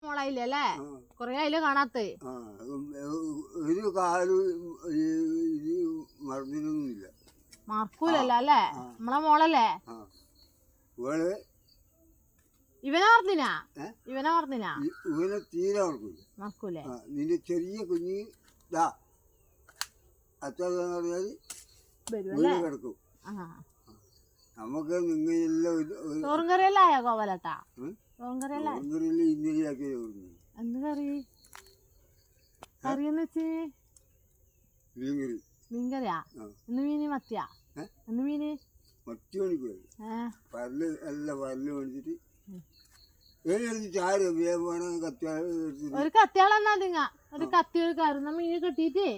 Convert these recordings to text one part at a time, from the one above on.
മോളായില്ലേ കൊറേ ആയില്ലേ കാണാത്ത ഒരു കാലും ഇത് മറന്നിരുന്നില്ല. മറക്കൂലല്ലോ അല്ലേ നമ്മളെ മോളല്ലേ? ഇവനെ മറന്നിനാ? ഇവനെ തീരെ മറക്കൂലേ? നിന്റെ ചെറിയ കുഞ്ഞ് അച്ഛൻ കിടക്കും. നമുക്ക് നിങ്ങളെല്ലാം ചോറും കറിയല്ലായോ കോവലട്ടാ? ഇന്നലെ ആക്കിയ എന്ത് കറി? കറിയെന്ന് വെച്ച് മീൻകറി. മീൻകറിയാ? ഇന്ന് മീന് മത്തിയാ? ഇന്ന് മീന് മത്തി മണിക്കൂർ പല്ല് നല്ല പല്ല് മേടിച്ചിട്ട് ഒരു കത്തിയാളെന്നാ തിങ്ങ ഒരു കത്തി ഒരു കരുന്ന മീന് കെട്ടിട്ട്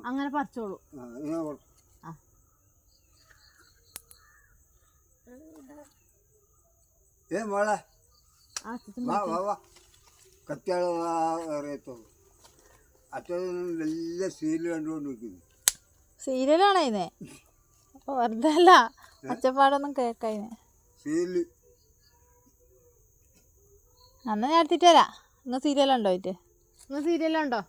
അങ്ങനെ പറിച്ചോളൂ. മോളെ കത്തിയാളറിയത്തുള്ളൂ. അച്ഛൻ നല്ല സീരിയൽ കണ്ടുകൊണ്ട് നിൽക്കുന്നു. സീരിയലാണോ ഇന്ന്? വെറുതെ അല്ല ഒച്ചപ്പാടൊന്നും കേക്കായിന്. സീരിയല് അന്ന് ഞാൻ എടുത്തിട്ട് വരാം. ഇന്ന് സീരിയലുണ്ടോ? സീരിയലുണ്ടോ?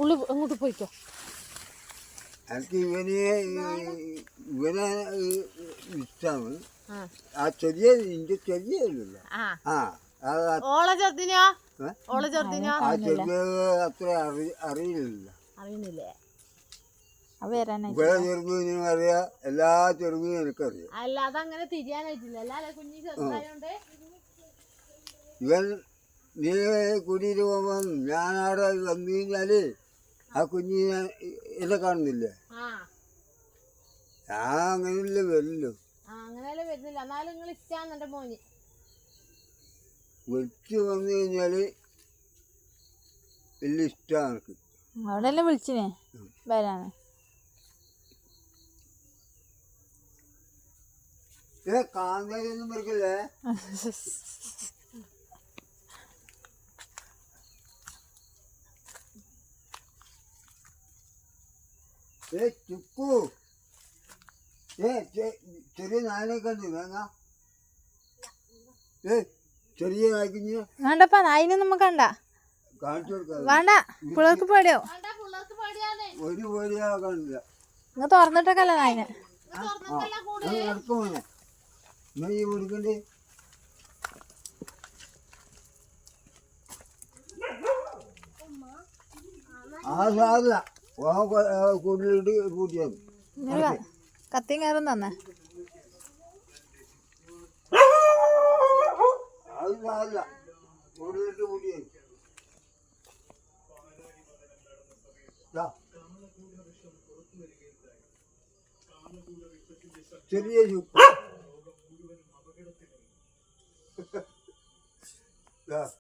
ഉള്ളു അങ്ങോട്ട് പോയിക്കോ. എനിക്ക് ഇവനെ ഇഷ്ടമാണ്. ആ ചെറിയ ചെറിയല്ലോ ഓളെ ചെറുതിനോ? ആ ചെറിയ അത്ര അറിയില്ല. ഇവിടെ ചെറുമീനും അറിയാം, എല്ലാ ചെറുമീനും എനിക്കറിയാം. അല്ലാതെ അങ്ങനെ തിരിയാനായിട്ടില്ല കുഞ്ഞി ചെറുതായോണ്ട്. ഇവൻ നീ കുടിയിട്ട് പോകുമ്പോ ഞാൻ അവിടെ വന്നു കഴിഞ്ഞാല് ആ കുഞ്ഞിനെ എന്നെ കാണുന്നില്ലേ? ഞാൻ അങ്ങനെയല്ലേ വരില്ലോ. അങ്ങനെയല്ലേ വരുന്നില്ല. എന്നാലും നിങ്ങൾ ഇഷ്ടാന്ന് എന്റെ മോന്. വിളിച്ചു വന്നു കഴിഞ്ഞാല് വലിയ ഇഷ്ടമാണ് എനിക്ക്. അവിടെയല്ലേ വിളിച്ചിനെ വരാന്? കാന്താരിയൊന്നും പറിക്കല്ലേ? ചുക്കു ചെറിയ നായനൊക്കെ ഉണ്ട് വേങ്ങ. ചെറിയ നായ്ക്കുഞ്ഞ് വേണ്ടപ്പാ, നായിനൊന്നും നമുക്ക് കണ്ട കാണിച്ചു കൊടുക്കാം. വേണ്ട, പിള്ളേർക്ക് പേടിയോ? ഒരു പേടിയാ കാണില്ല. നിങ്ങൾ തുറന്നിട്ടൊക്കെ അല്ലേ നായിനെ? നടക്കുമോനെ ഈ കൊടുക്കണ്ടേ? ആ സാറില്ല കൂടുതലിട്ട് കൂട്ടിയാൽ കത്തിയും കയറും തന്നെ. അത് സാറില്ല കൂടുതലിട്ട് കൂട്ടിയാൽ ചെറിയ ചുക്ക്